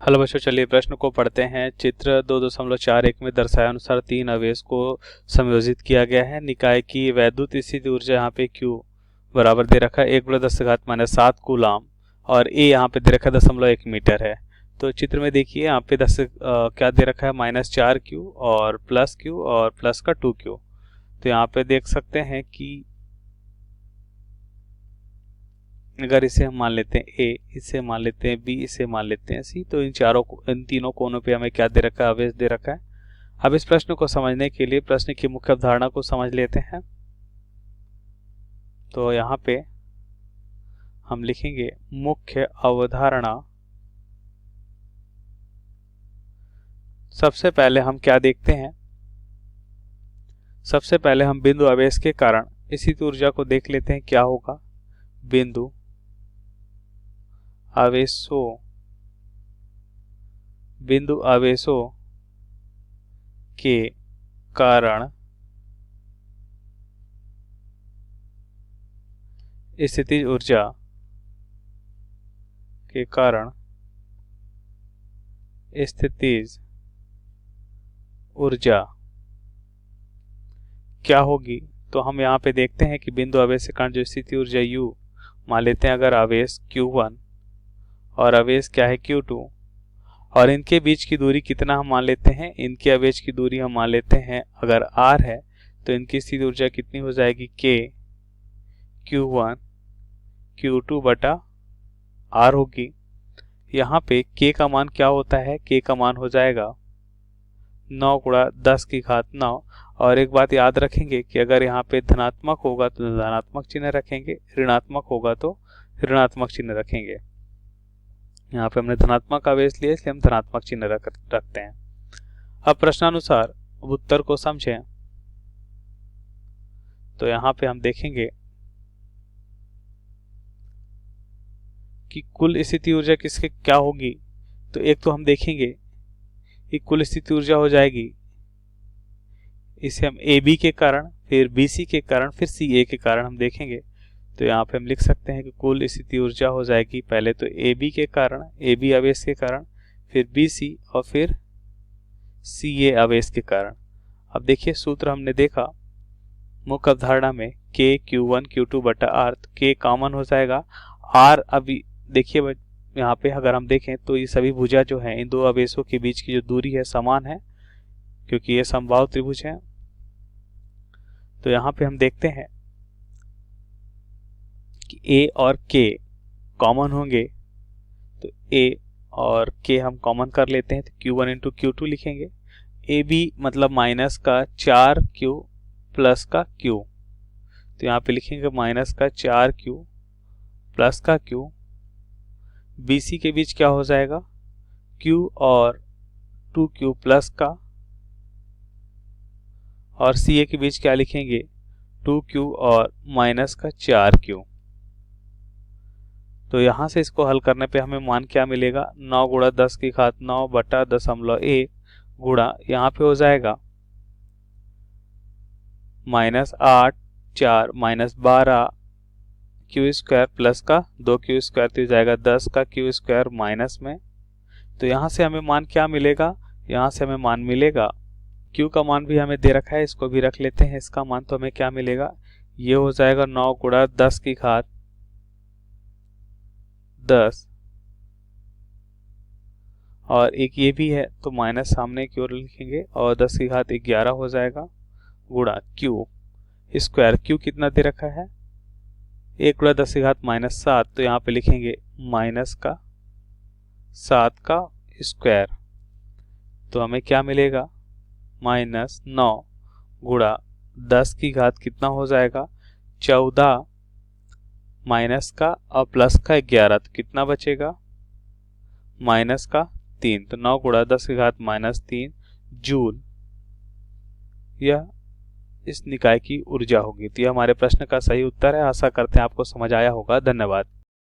Hello बच्चों, चलिए प्रश्न को पढ़ते हैं। चित्र 2.41 में दर्शाए अनुसार तीन आवेश को संयोजित किया गया है। निकाय की वैद्युत स्थिति ऊर्जा यहाँ पे Q बराबर दे रखा है 1/10⁻⁷ कूलाम और A यहाँ पे दे रखा है 0.1 मीटर है। तो चित्र में देखिए यहाँ पे क्या दे रखा है -4Q और +Q और प्लस का 2Q। तो यहाँ पे देख सकते हैं कि अगर इसे हम मान लेते हैं A, इसे मान लेते हैं B, इसे मान लेते हैं C, तो इन तीनों कोनों पे हमें क्या दे रखा है, आवेश दे रखा है। अब इस प्रश्न को समझने के लिए प्रश्न की मुख्य अवधारणा को समझ लेते हैं। तो यहाँ पे हम लिखेंगे मुख्य अवधारणा। सबसे पहले हम क्या देखते हैं, सबसे पहले हम बिंदु आवेश के कारण स्थिति ऊर्जा को देख लेते हैं क्या होगा। बिंदु आवेशों के कारण स्थितिज ऊर्जा क्या होगी। तो हम यहाँ पे देखते हैं कि बिंदु आवेश के कारण जो स्थिति ऊर्जा U मान लेते हैं, अगर आवेश Q1 और आवेश क्या है Q2 और इनके बीच की दूरी कितना हम मान लेते हैं, इनके आवेश की दूरी हम मान लेते हैं अगर R है तो इनकी स्थिति ऊर्जा कितनी हो जाएगी K Q1 Q2 बटा R होगी। यहाँ पे K का मान क्या होता है, K का मान हो जाएगा 9×10⁹ और एक बात याद रखेंगे कि अगर यहाँ पे धनात्मक होगा तो धनात्मक चिन्ह रखेंगे, ऋणात्मक होगा तो ऋणात्मक चिन्ह रखेंगे। यहाँ पे हमने धनात्मक आवेश लिए इसलिए हम धनात्मक चिन्ह रखते हैं। अब प्रश्नानुसार उत्तर को समझें। तो यहाँ पे हम देखेंगे कि कुल स्थिति ऊर्जा किसके क्या होगी। तो एक तो हम देखेंगे कि कुल स्थिति ऊर्जा हो जाएगी, इसे हम AB के कारण, फिर BC के कारण, फिर CA के कारण हम देखेंगे। तो यहाँ पे हम लिख सकते हैं कि कुल स्थिति ऊर्जा हो जाएगी पहले तो AB के कारण, AB आवेश के कारण, फिर BC और फिर CA आवेश के कारण। अब देखिए सूत्र हमने देखा मुख्य अवधारणा में K Q1 Q2 बटा R, तो K कॉमन हो जाएगा। R अभी देखिए यहाँ पे अगर हम देखें तो ये सभी भुजा जो है इन दो आवेशों के बीच की जो दूरी है समान है क्योंकि ये समबाहु त्रिभुज है। तो यहाँ पे हम देखते हैं कि A और K कॉमन होंगे, तो A और K हम कॉमन कर लेते हैं तो Q1 इंटू Q2 लिखेंगे। AB मतलब माइनस का 4Q प्लस का Q, तो यहाँ पे लिखेंगे माइनस का 4Q प्लस का Q। BC के बीच क्या हो जाएगा, Q और 2Q प्लस का, और CA के बीच क्या लिखेंगे 2Q और माइनस का 4Q। तो यहाँ से इसको हल करने पे हमें मान क्या मिलेगा, 9×10⁹ बटा 0.1 गुणा यहाँ पे हो जाएगा -8 4 -12 Q² प्लस का 2Q² तो जाएगा 10 का Q² माइनस में। तो यहाँ से हमें मान क्या मिलेगा, यहाँ से हमें मान मिलेगा Q का मान भी हमें दे रखा है, इसको भी रख लेते हैं। इसका मान तो हमें क्या मिलेगा, ये हो जाएगा 9×10⁻10 और एक ये भी है तो माइनस सामने की ओर लिखेंगे और 10⁻11 हो जाएगा गुणा Q²। Q कितना दे रखा है 1×10⁻⁷, तो यहाँ पे लिखेंगे माइनस का 7 का स्क्वायर। तो हमें क्या मिलेगा -9 गुणा 10⁻, कितना हो जाएगा 14 माइनस का और प्लस का 11, तो कितना बचेगा माइनस का 3, तो 9×10⁻³ जूल यह इस निकाय की ऊर्जा होगी। तो यह हमारे प्रश्न का सही उत्तर है। आशा करते हैं आपको समझ आया होगा। धन्यवाद।